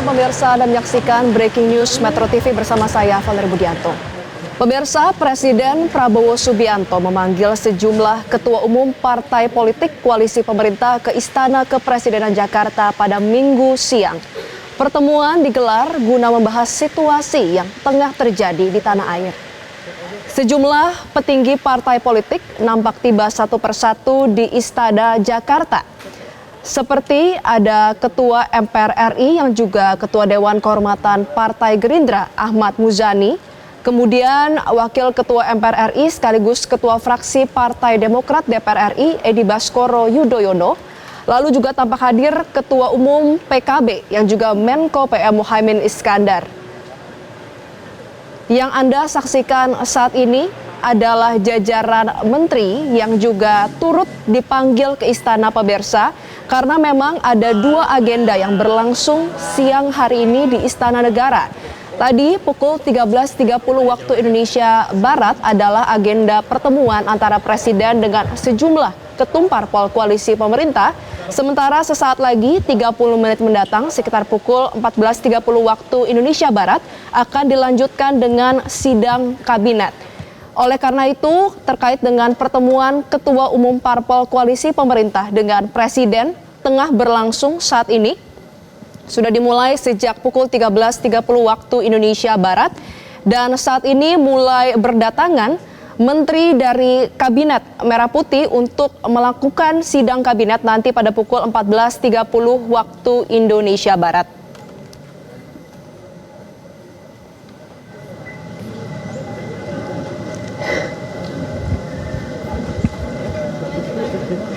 Pemirsa, dan menyaksikan Breaking News Metro TV bersama saya, Valery Budianto. Pemirsa, Presiden Prabowo Subianto memanggil sejumlah ketua umum partai politik koalisi pemerintah ke Istana Kepresidenan Jakarta pada Minggu siang. Pertemuan digelar guna membahas situasi yang tengah terjadi di tanah air. Sejumlah petinggi partai politik nampak tiba satu persatu di Istana Jakarta. Seperti ada Ketua MPR RI yang juga Ketua Dewan Kehormatan Partai Gerindra Ahmad Muzani, kemudian Wakil Ketua MPR RI sekaligus Ketua Fraksi Partai Demokrat DPR RI Edi Baskoro Yudhoyono, lalu juga tampak hadir Ketua Umum PKB yang juga Menko PM Muhaimin Iskandar. Yang Anda saksikan saat ini adalah jajaran menteri yang juga turut dipanggil ke Istana pemirsa karena memang ada dua agenda yang berlangsung siang hari ini di Istana Negara. Tadi pukul 13.30 waktu Indonesia Barat adalah agenda pertemuan antara Presiden dengan sejumlah ketum parpol koalisi pemerintah. Sementara sesaat lagi 30 menit mendatang sekitar pukul 14.30 waktu Indonesia Barat akan dilanjutkan dengan sidang kabinet. Oleh karena itu, terkait dengan pertemuan Ketua Umum Parpol Koalisi Pemerintah dengan Presiden tengah berlangsung saat ini, sudah dimulai sejak pukul 13.30 waktu Indonesia Barat, dan saat ini mulai berdatangan Menteri dari Kabinet Merah Putih untuk melakukan sidang kabinet nanti pada pukul 14.30 waktu Indonesia Barat.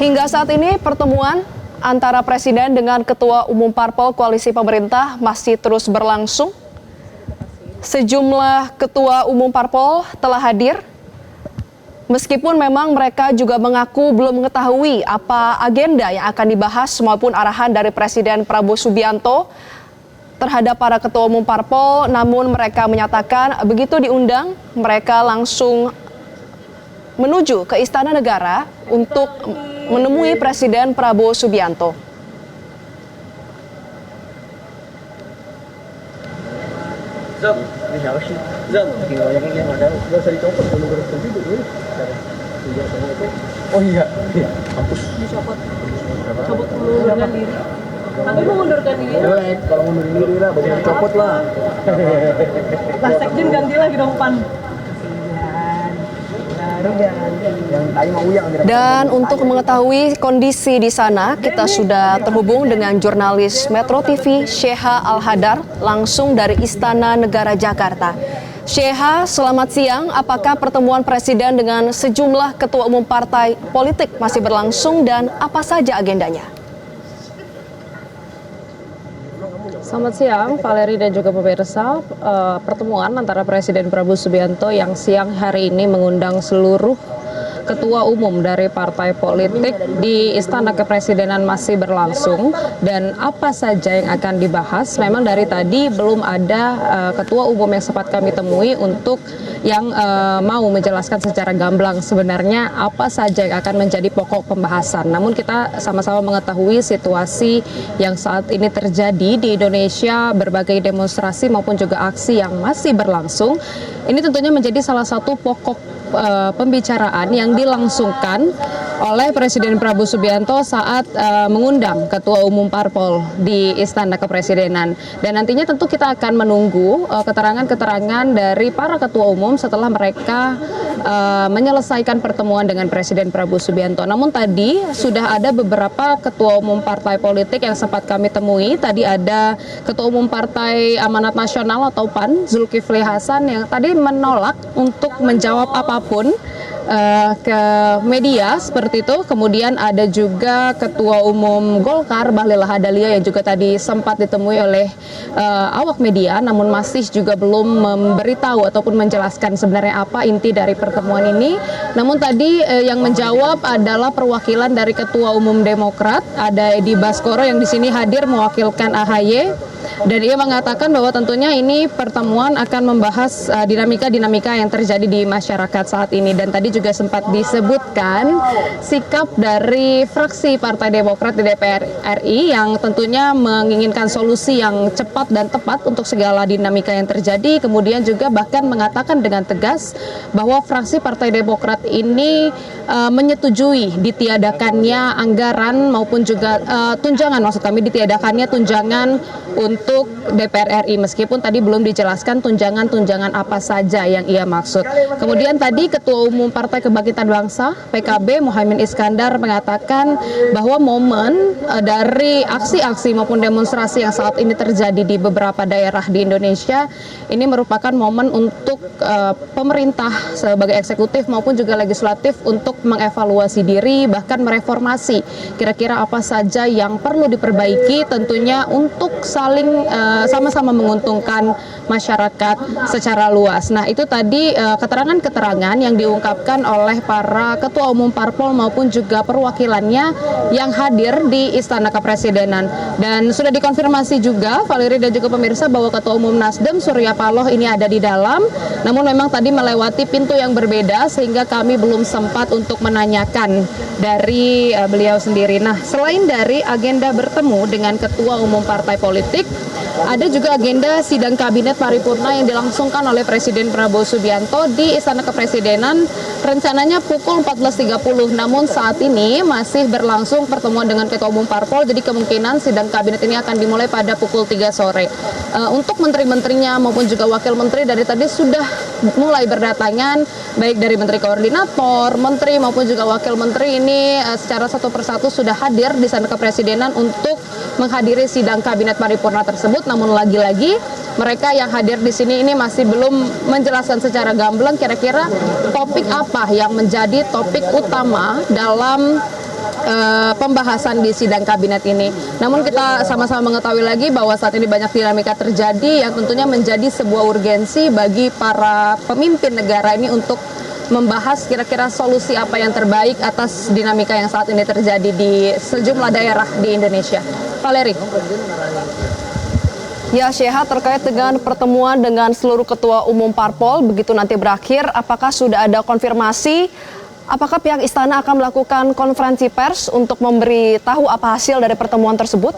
Hingga saat ini pertemuan antara Presiden dengan Ketua Umum Parpol Koalisi Pemerintah masih terus berlangsung. Sejumlah Ketua Umum Parpol telah hadir, meskipun memang mereka juga mengaku belum mengetahui apa agenda yang akan dibahas maupun arahan dari Presiden Prabowo Subianto terhadap para Ketua Umum Parpol, namun mereka menyatakan begitu diundang, mereka langsung menuju ke Istana Negara untuk menemui Presiden Prabowo Subianto. Oh iya, kampus. Dicopot. Copot mengundurkan diri. Tapi mengundurkan diri. Jelek, kalau mundurin diri lah, baru dicopot lah. Lah sekjen ganti lagi dong Pan. Dan untuk mengetahui kondisi di sana, kita sudah terhubung dengan jurnalis Metro TV Sheha Al-Hadar langsung dari Istana Negara Jakarta. Sheha, selamat siang. Apakah pertemuan Presiden dengan sejumlah ketua umum partai politik masih berlangsung dan apa saja agendanya? Selamat siang, Valery dan juga pemirsa. Pertemuan antara Presiden Prabowo Subianto yang siang hari ini mengundang seluruh ketua umum dari partai politik di Istana Kepresidenan masih berlangsung, dan apa saja yang akan dibahas memang dari tadi belum ada ketua umum yang sempat kami temui untuk yang mau menjelaskan secara gamblang sebenarnya apa saja yang akan menjadi pokok pembahasan. Namun kita sama-sama mengetahui situasi yang saat ini terjadi di Indonesia, berbagai demonstrasi maupun juga aksi yang masih berlangsung. Ini tentunya menjadi salah satu pokok pembicaraan yang dilangsungkan oleh Presiden Prabowo Subianto saat mengundang Ketua Umum Parpol di Istana Kepresidenan. Dan nantinya tentu kita akan menunggu keterangan-keterangan dari para Ketua Umum setelah mereka menyelesaikan pertemuan dengan Presiden Prabowo Subianto. Namun tadi sudah ada beberapa Ketua Umum partai politik yang sempat kami temui. Tadi ada Ketua Umum Partai Amanat Nasional atau PAN, Zulkifli Hasan, yang tadi menolak untuk menjawab apapun ke media seperti itu. Kemudian ada juga Ketua Umum Golkar Bahlil Lahadalia yang juga tadi sempat ditemui oleh awak media, namun masih juga belum memberitahu ataupun menjelaskan sebenarnya apa inti dari pertemuan ini. Namun tadi yang menjawab adalah perwakilan dari Ketua Umum Demokrat, ada Edi Baskoro yang di sini hadir mewakilkan AHY. Dan ia mengatakan bahwa tentunya ini pertemuan akan membahas dinamika-dinamika yang terjadi di masyarakat saat ini. Dan tadi juga sempat disebutkan sikap dari fraksi Partai Demokrat di DPR RI yang tentunya menginginkan solusi yang cepat dan tepat untuk segala dinamika yang terjadi. Kemudian juga bahkan mengatakan dengan tegas bahwa fraksi Partai Demokrat ini menyetujui ditiadakannya anggaran maupun juga tunjangan, maksud kami ditiadakannya tunjangan untuk DPR RI, meskipun tadi belum dijelaskan tunjangan-tunjangan apa saja yang ia maksud. Kemudian tadi Ketua Umum Partai Kebangkitan Bangsa PKB Muhaimin Iskandar mengatakan bahwa momen dari aksi-aksi maupun demonstrasi yang saat ini terjadi di beberapa daerah di Indonesia ini merupakan momen untuk pemerintah sebagai eksekutif maupun juga legislatif untuk mengevaluasi diri, bahkan mereformasi kira-kira apa saja yang perlu diperbaiki, tentunya untuk saling sama-sama menguntungkan masyarakat secara luas. Nah, itu tadi keterangan-keterangan yang diungkapkan oleh para ketua umum parpol maupun juga perwakilannya yang hadir di Istana Kepresidenan. Dan sudah dikonfirmasi juga Valeri dan juga pemirsa bahwa Ketua Umum Nasdem Surya Paloh ini ada di dalam, namun memang tadi melewati pintu yang berbeda sehingga kami belum sempat untuk menanyakan dari beliau sendiri. Nah, selain dari agenda bertemu dengan ketua umum partai politik, ada juga agenda sidang kabinet paripurna yang dilangsungkan oleh Presiden Prabowo Subianto di Istana Kepresidenan rencananya pukul 14.30. Namun saat ini masih berlangsung pertemuan dengan ketua umum parpol, jadi kemungkinan sidang kabinet ini akan dimulai pada pukul 3 sore. Untuk menteri-menterinya maupun juga wakil menteri dari tadi sudah mulai berdatangan, baik dari menteri koordinator, menteri maupun juga wakil menteri ini secara satu persatu sudah hadir di Istana Kepresidenan untuk menghadiri sidang kabinet paripurna tersebut. Namun lagi-lagi mereka yang hadir di sini ini masih belum menjelaskan secara gamblang kira-kira topik apa yang menjadi topik utama dalam pembahasan di sidang kabinet ini. Namun kita sama-sama mengetahui lagi bahwa saat ini banyak dinamika terjadi yang tentunya menjadi sebuah urgensi bagi para pemimpin negara ini untuk membahas kira-kira solusi apa yang terbaik atas dinamika yang saat ini terjadi di sejumlah daerah di Indonesia. Valeri. Ya, Syekha, terkait dengan pertemuan dengan seluruh ketua umum parpol begitu nanti berakhir, apakah sudah ada konfirmasi? Apakah pihak istana akan melakukan konferensi pers untuk memberi tahu apa hasil dari pertemuan tersebut?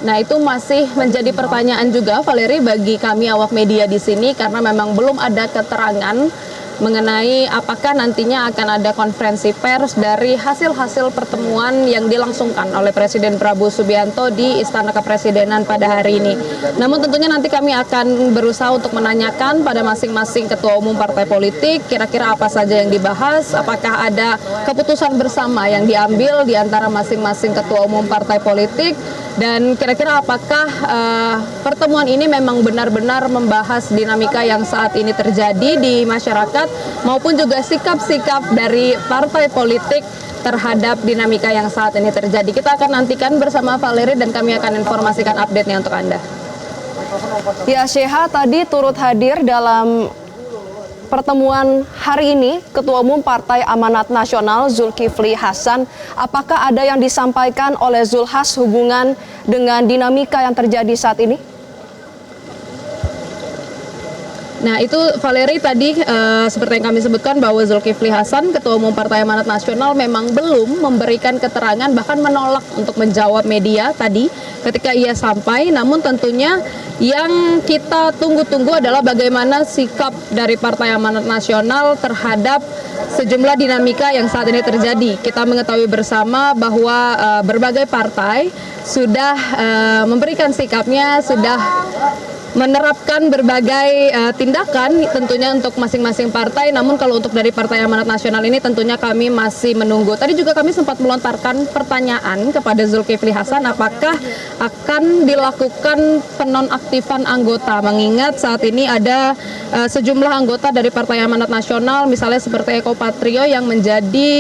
Nah, itu masih menjadi pertanyaan juga, Valeri, bagi kami awak media di sini karena memang belum ada keterangan mengenai apakah nantinya akan ada konferensi pers dari hasil-hasil pertemuan yang dilangsungkan oleh Presiden Prabowo Subianto di Istana Kepresidenan pada hari ini. Namun tentunya nanti kami akan berusaha untuk menanyakan pada masing-masing ketua umum partai politik kira-kira apa saja yang dibahas, apakah ada keputusan bersama yang diambil di antara masing-masing ketua umum partai politik, dan kira-kira apakah pertemuan ini memang benar-benar membahas dinamika yang saat ini terjadi di masyarakat maupun juga sikap-sikap dari partai politik terhadap dinamika yang saat ini terjadi. Kita akan nantikan bersama Valeri dan kami akan informasikan update-nya untuk Anda. Ya, Syekha, tadi turut hadir dalam pertemuan hari ini Ketua Umum Partai Amanat Nasional Zulkifli Hasan. Apakah ada yang disampaikan oleh Zulhas hubungan dengan dinamika yang terjadi saat ini? Nah, itu Valeri tadi seperti yang kami sebutkan bahwa Zulkifli Hasan, Ketua Umum Partai Amanat Nasional, memang belum memberikan keterangan, bahkan menolak untuk menjawab media tadi ketika ia sampai. Namun tentunya yang kita tunggu-tunggu adalah bagaimana sikap dari Partai Amanat Nasional terhadap sejumlah dinamika yang saat ini terjadi. Kita mengetahui bersama bahwa berbagai partai sudah memberikan sikapnya, sudah menerapkan berbagai tindakan tentunya untuk masing-masing partai. Namun kalau untuk dari Partai Amanat Nasional ini tentunya kami masih menunggu. Tadi juga kami sempat melontarkan pertanyaan kepada Zulkifli Hasan apakah akan dilakukan penonaktifan anggota, mengingat saat ini ada sejumlah anggota dari Partai Amanat Nasional misalnya seperti Eko Patrio yang menjadi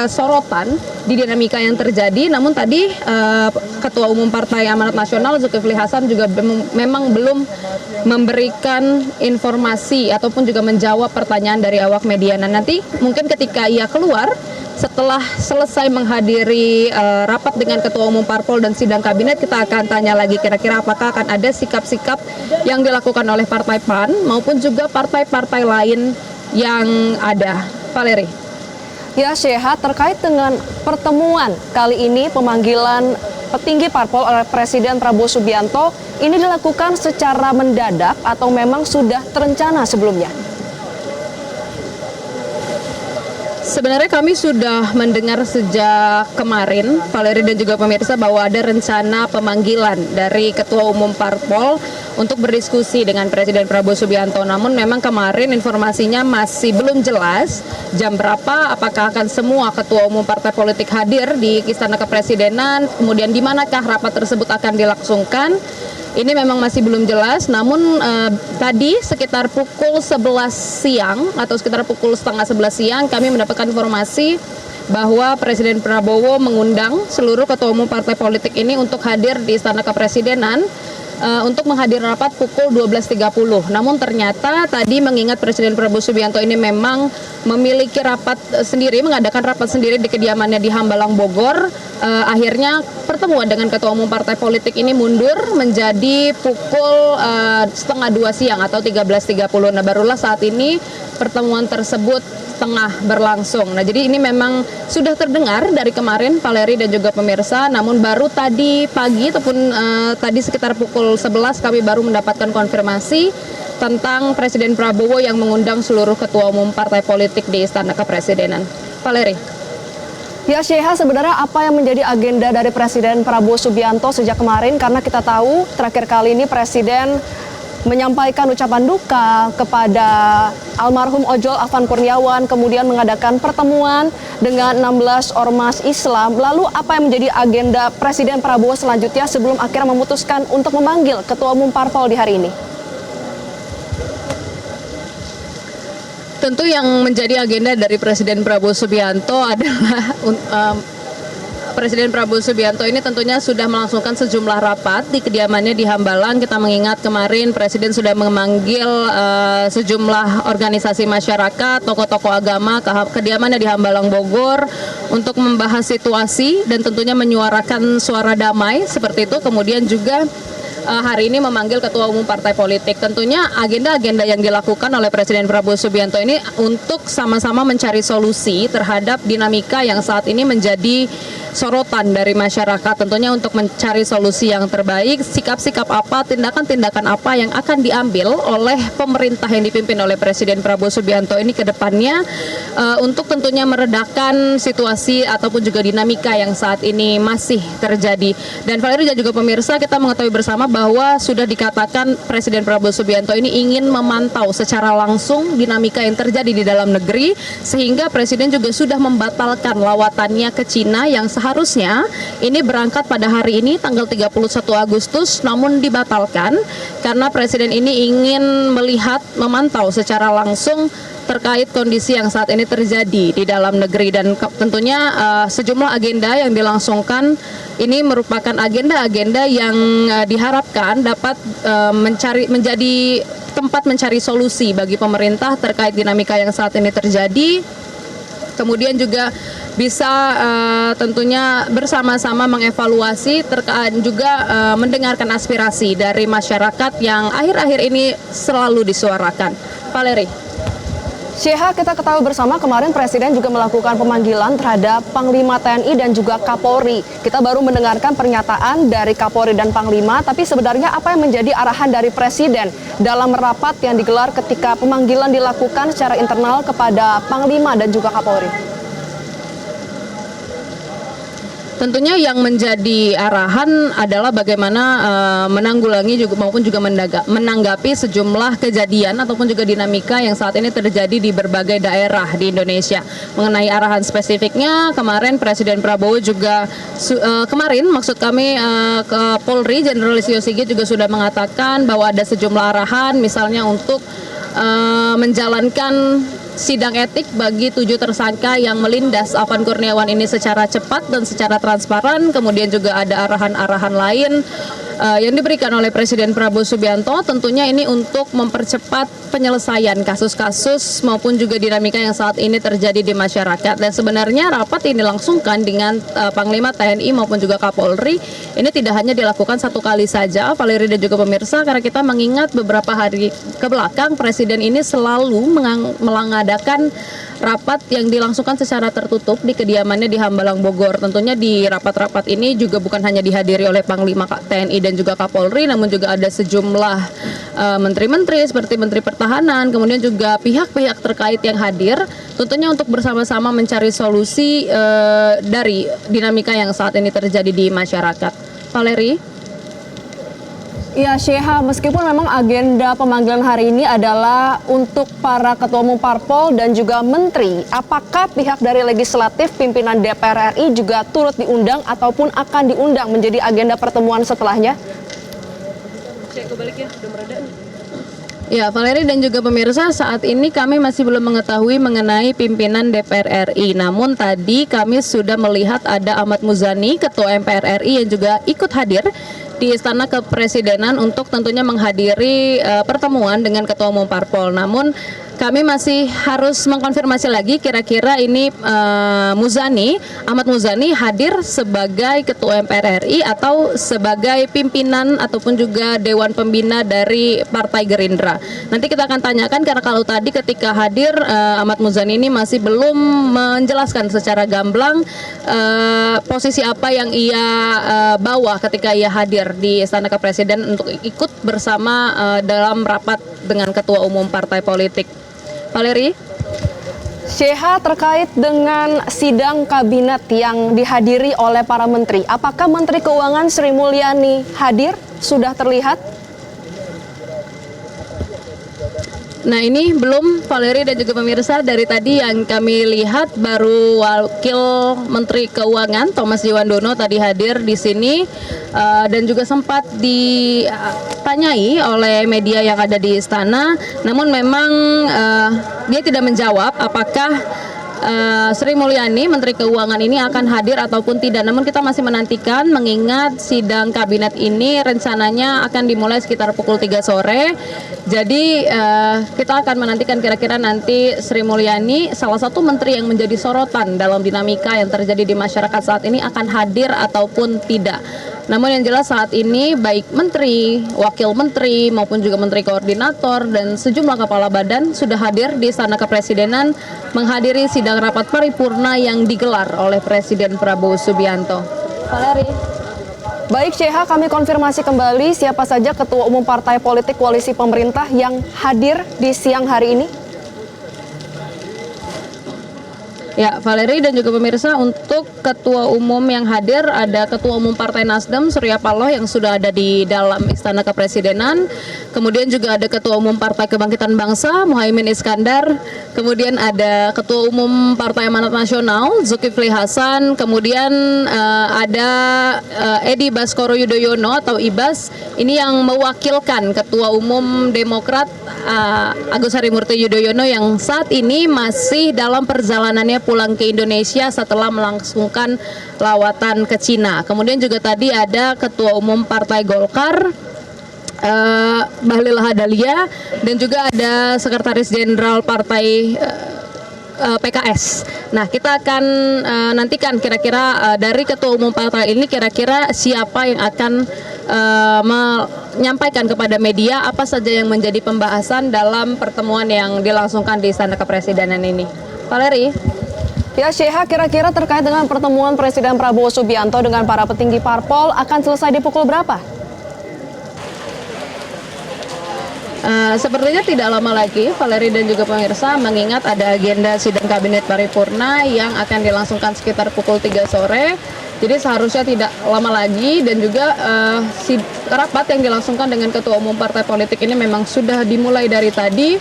sorotan di dinamika yang terjadi. Namun tadi Ketua Umum Partai Amanat Nasional Zulkifli Hasan juga memang belum memberikan informasi ataupun juga menjawab pertanyaan dari awak media. Nah, nanti mungkin ketika ia keluar setelah selesai menghadiri rapat dengan Ketua Umum Parpol dan sidang kabinet, kita akan tanya lagi kira-kira apakah akan ada sikap-sikap yang dilakukan oleh Partai PAN maupun juga partai-partai lain yang ada. Valeri. Ya, Syekha, terkait dengan pertemuan kali ini, pemanggilan petinggi parpol oleh Presiden Prabowo Subianto ini dilakukan secara mendadak atau memang sudah terencana sebelumnya? Sebenarnya kami sudah mendengar sejak kemarin, Valeri dan juga pemirsa, bahwa ada rencana pemanggilan dari Ketua Umum Parpol untuk berdiskusi dengan Presiden Prabowo Subianto. Namun memang kemarin informasinya masih belum jelas jam berapa, apakah akan semua Ketua Umum Partai Politik hadir di Istana Kepresidenan, kemudian di manakah rapat tersebut akan dilangsungkan. Ini memang masih belum jelas, namun tadi sekitar pukul 11 siang atau sekitar pukul setengah 11 siang kami mendapatkan informasi bahwa Presiden Prabowo mengundang seluruh ketua umum partai politik ini untuk hadir di Istana Kepresidenan untuk menghadiri rapat pukul 12.30. Namun ternyata tadi mengingat Presiden Prabowo Subianto ini memang memiliki rapat sendiri, mengadakan rapat sendiri di kediamannya di Hambalang, Bogor, akhirnya pertemuan dengan ketua umum partai politik ini mundur menjadi pukul setengah 2 siang atau 13.30. Nah, barulah saat ini pertemuan tersebut tengah berlangsung. Nah, jadi ini memang sudah terdengar dari kemarin, Valeri dan juga pemirsa, namun baru tadi pagi ataupun tadi sekitar pukul 11 kami baru mendapatkan konfirmasi tentang Presiden Prabowo yang mengundang seluruh ketua umum partai politik di Istana Kepresidenan. Valeri. Ya, Syekha, sebenarnya apa yang menjadi agenda dari Presiden Prabowo Subianto sejak kemarin? Karena kita tahu terakhir kali ini Presiden menyampaikan ucapan duka kepada almarhum Ojol Afan Kurniawan, kemudian mengadakan pertemuan dengan 16 ormas Islam. Lalu apa yang menjadi agenda Presiden Prabowo selanjutnya sebelum akhirnya memutuskan untuk memanggil Ketua Umum Parpol di hari ini? Tentu yang menjadi agenda dari Presiden Prabowo Subianto adalah Presiden Prabowo Subianto ini tentunya sudah melangsungkan sejumlah rapat di kediamannya di Hambalang. Kita mengingat kemarin Presiden sudah memanggil sejumlah organisasi masyarakat, tokoh-tokoh agama ke kediamannya di Hambalang, Bogor untuk membahas situasi dan tentunya menyuarakan suara damai seperti itu. Kemudian juga hari ini memanggil ketua umum partai politik. Tentunya agenda-agenda yang dilakukan oleh Presiden Prabowo Subianto ini untuk sama-sama mencari solusi terhadap dinamika yang saat ini menjadi sorotan dari masyarakat. Tentunya untuk mencari solusi yang terbaik, sikap-sikap apa, tindakan-tindakan apa yang akan diambil oleh pemerintah yang dipimpin oleh Presiden Prabowo Subianto ini ke depannya untuk tentunya meredakan situasi ataupun juga dinamika yang saat ini masih terjadi. Dan Valeri dan juga pemirsa, kita mengetahui bersama bahwa sudah dikatakan Presiden Prabowo Subianto ini ingin memantau secara langsung dinamika yang terjadi di dalam negeri, sehingga Presiden juga sudah membatalkan lawatannya ke Cina yang seharusnya ini berangkat pada hari ini tanggal 31 Agustus, namun dibatalkan karena Presiden ini ingin melihat, memantau secara langsung terkait kondisi yang saat ini terjadi di dalam negeri. Dan tentunya sejumlah agenda yang dilangsungkan ini merupakan agenda-agenda yang diharapkan dapat menjadi tempat mencari solusi bagi pemerintah terkait dinamika yang saat ini terjadi. Kemudian juga bisa tentunya bersama-sama mengevaluasi terkait juga mendengarkan aspirasi dari masyarakat yang akhir-akhir ini selalu disuarakan. Valeri. Syekha, kita ketahui bersama kemarin Presiden juga melakukan pemanggilan terhadap Panglima TNI dan juga Kapolri. Kita baru mendengarkan pernyataan dari Kapolri dan Panglima, tapi sebenarnya apa yang menjadi arahan dari Presiden dalam rapat yang digelar ketika pemanggilan dilakukan secara internal kepada Panglima dan juga Kapolri? Tentunya yang menjadi arahan adalah bagaimana menanggulangi juga maupun juga menanggapi sejumlah kejadian ataupun juga dinamika yang saat ini terjadi di berbagai daerah di Indonesia. Mengenai arahan spesifiknya, kemarin Presiden Prabowo juga maksud kami ke Polri, Jenderal Listio Sigit juga sudah mengatakan bahwa ada sejumlah arahan, misalnya untuk menjalankan sidang etik bagi 7 tersangka yang melindas Afan Kurniawan ini secara cepat dan secara transparan. Kemudian juga ada arahan-arahan lain yang diberikan oleh Presiden Prabowo Subianto, tentunya ini untuk mempercepat penyelesaian kasus-kasus maupun juga dinamika yang saat ini terjadi di masyarakat. Dan sebenarnya rapat ini dilangsungkan dengan Panglima TNI maupun juga Kapolri. Ini tidak hanya dilakukan satu kali saja, Valeri dan juga pemirsa, karena kita mengingat beberapa hari ke belakang Presiden ini selalu mengadakan rapat yang dilangsungkan secara tertutup di kediamannya di Hambalang, Bogor. Tentunya di rapat-rapat ini juga bukan hanya dihadiri oleh Panglima TNI dan juga Kapolri, namun juga ada sejumlah menteri-menteri seperti Menteri Pertahanan, kemudian juga pihak-pihak terkait yang hadir, tentunya untuk bersama-sama mencari solusi dari dinamika yang saat ini terjadi di masyarakat. Valeri? Ya, Syeha, meskipun memang agenda pemanggilan hari ini adalah untuk para ketua umum parpol dan juga menteri, apakah pihak dari legislatif pimpinan DPR RI juga turut diundang ataupun akan diundang menjadi agenda pertemuan setelahnya? Ya, Valeri dan juga pemirsa, saat ini kami masih belum mengetahui mengenai pimpinan DPR RI. Namun tadi kami sudah melihat ada Ahmad Muzani, Ketua MPR RI yang juga ikut hadir di Istana Kepresidenan untuk tentunya menghadiri pertemuan dengan Ketua Umum Parpol. Namun kami masih harus mengkonfirmasi lagi kira-kira ini Ahmad Muzani hadir sebagai Ketua MPR RI atau sebagai pimpinan ataupun juga Dewan Pembina dari Partai Gerindra. Nanti kita akan tanyakan, karena kalau tadi ketika hadir Ahmad Muzani ini masih belum menjelaskan secara gamblang posisi apa yang ia bawa ketika ia hadir di Istana Kepresiden untuk ikut bersama dalam rapat dengan Ketua Umum Partai Politik. Valeri? Syeha, terkait dengan sidang kabinet yang dihadiri oleh para menteri, apakah Menteri Keuangan Sri Mulyani hadir? Sudah terlihat? Nah, ini belum, Valeri dan juga pemirsa. Dari tadi yang kami lihat baru Wakil Menteri Keuangan Thomas Jiwandono tadi hadir di sini dan juga sempat ditanyai oleh media yang ada di istana. Namun memang dia tidak menjawab apakah Sri Mulyani, Menteri Keuangan ini akan hadir ataupun tidak. Namun kita masih menantikan, mengingat sidang kabinet ini rencananya akan dimulai sekitar pukul 3 sore. Jadi kita akan menantikan kira-kira nanti Sri Mulyani, salah satu menteri yang menjadi sorotan dalam dinamika yang terjadi di masyarakat saat ini, akan hadir ataupun tidak. Namun yang jelas saat ini baik menteri, wakil menteri maupun juga menteri koordinator dan sejumlah kepala badan sudah hadir di Istana Kepresidenan menghadiri sidang rapat paripurna yang digelar oleh Presiden Prabowo Subianto. Valeri. Baik, Syeha, kami konfirmasi kembali siapa saja ketua umum partai politik koalisi pemerintah yang hadir di siang hari ini. Ya, Valeri dan juga pemirsa, untuk ketua umum yang hadir ada Ketua Umum Partai Nasdem Surya Paloh yang sudah ada di dalam Istana Kepresidenan. Kemudian juga ada Ketua Umum Partai Kebangkitan Bangsa Muhaimin Iskandar. Kemudian ada Ketua Umum Partai Amanat Nasional Zulkifli Hasan. Kemudian ada Edi Baskoro Yudhoyono atau Ibas. Ini yang mewakilkan Ketua Umum Demokrat Agus Harimurti Yudhoyono yang saat ini masih dalam perjalanannya pulang ke Indonesia setelah melangsungkan lawatan ke Cina. Kemudian juga tadi ada Ketua Umum Partai Golkar Bahlil Lahadalia, dan juga ada Sekretaris Jenderal Partai PKS. Nah, kita akan nantikan kira-kira dari Ketua Umum Partai ini kira-kira siapa yang akan menyampaikan kepada media apa saja yang menjadi pembahasan dalam pertemuan yang dilangsungkan di Istana Kepresidenan ini. Valeri. Ya, Syeha, kira-kira terkait dengan pertemuan Presiden Prabowo Subianto dengan para petinggi parpol akan selesai di pukul berapa? Sepertinya tidak lama lagi, Valeri dan juga pemirsa, mengingat ada agenda sidang kabinet paripurna yang akan dilangsungkan sekitar pukul 3 sore. Jadi seharusnya tidak lama lagi, dan juga rapat yang dilangsungkan dengan ketua umum partai politik ini memang sudah dimulai dari tadi.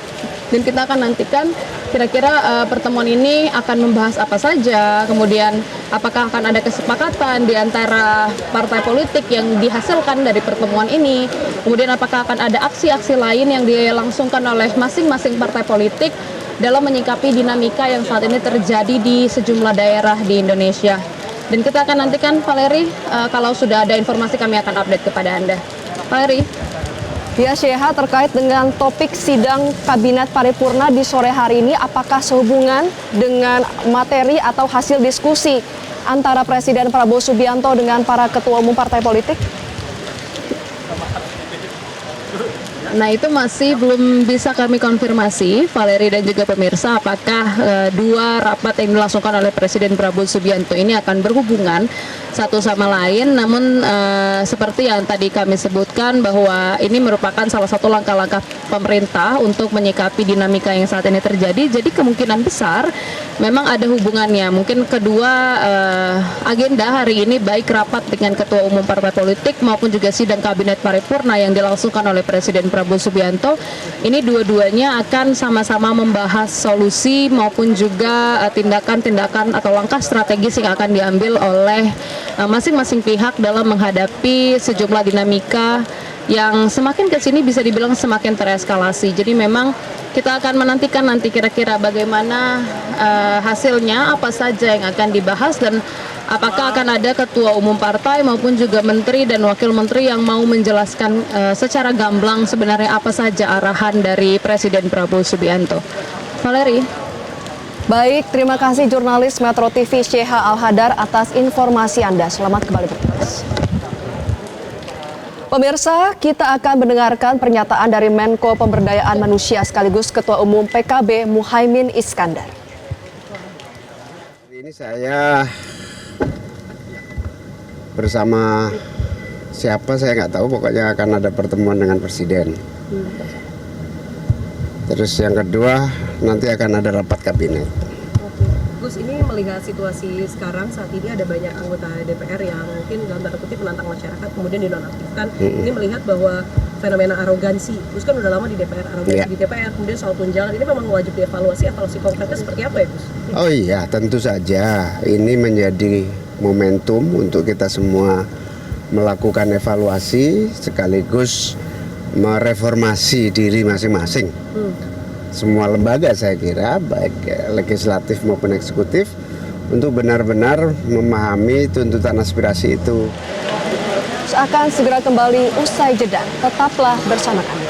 Dan kita akan nantikan kira-kira pertemuan ini akan membahas apa saja, kemudian apakah akan ada kesepakatan di antara partai politik yang dihasilkan dari pertemuan ini, kemudian apakah akan ada aksi-aksi lain yang dilangsungkan oleh masing-masing partai politik dalam menyikapi dinamika yang saat ini terjadi di sejumlah daerah di Indonesia. Dan kita akan nantikan Valeri, kalau sudah ada informasi kami akan update kepada Anda. Valeri. Ya Syeha, terkait dengan topik sidang Kabinet Paripurna di sore hari ini, apakah sehubungan dengan materi atau hasil diskusi antara Presiden Prabowo Subianto dengan para ketua umum partai politik? Nah, itu masih belum bisa kami konfirmasi, Valeri dan juga pemirsa, apakah dua rapat yang dilangsungkan oleh Presiden Prabowo Subianto ini akan berhubungan satu sama lain. Namun seperti yang tadi kami sebutkan bahwa ini merupakan salah satu langkah-langkah pemerintah untuk menyikapi dinamika yang saat ini terjadi. Jadi kemungkinan besar memang ada hubungannya. Mungkin kedua agenda hari ini, baik rapat dengan ketua umum partai politik maupun juga sidang kabinet paripurna yang dilangsungkan oleh Presiden Prabowo Subianto, ini dua-duanya akan sama-sama membahas solusi maupun juga tindakan-tindakan atau langkah strategis yang akan diambil oleh masing-masing pihak dalam menghadapi sejumlah dinamika yang semakin ke sini bisa dibilang semakin tereskalasi. Jadi memang kita akan menantikan nanti kira-kira bagaimana hasilnya, apa saja yang akan dibahas, dan apakah akan ada ketua umum partai maupun juga menteri dan wakil menteri yang mau menjelaskan secara gamblang sebenarnya apa saja arahan dari Presiden Prabowo Subianto. Valeri. Baik, terima kasih jurnalis Metro TV Syeha Al-Hadar atas informasi Anda. Selamat kembali bertugas. Pemirsa, kita akan mendengarkan pernyataan dari Menko Pemberdayaan Manusia sekaligus Ketua Umum PKB Muhaimin Iskandar. Ini saya bersama siapa saya nggak tahu, pokoknya akan ada pertemuan dengan Presiden. Terus yang kedua nanti akan ada rapat kabinet. Gus, ini melihat situasi sekarang saat ini ada banyak anggota DPR yang mungkin dalam tanda kutip menantang masyarakat kemudian dinonaktifkan. Ini melihat bahwa fenomena arogansi, Gus kan udah lama di DPR, arogansi di DPR, kemudian soal tunjangan ini memang wajib dievaluasi. Evaluasi konkretnya seperti apa ya Gus? Oh iya, tentu saja ini menjadi momentum untuk kita semua melakukan evaluasi sekaligus mereformasi diri masing-masing. Semua lembaga saya kira, baik legislatif maupun eksekutif, untuk benar-benar memahami tuntutan aspirasi itu. Akan segera kembali usai jeda. Tetaplah bersama kami.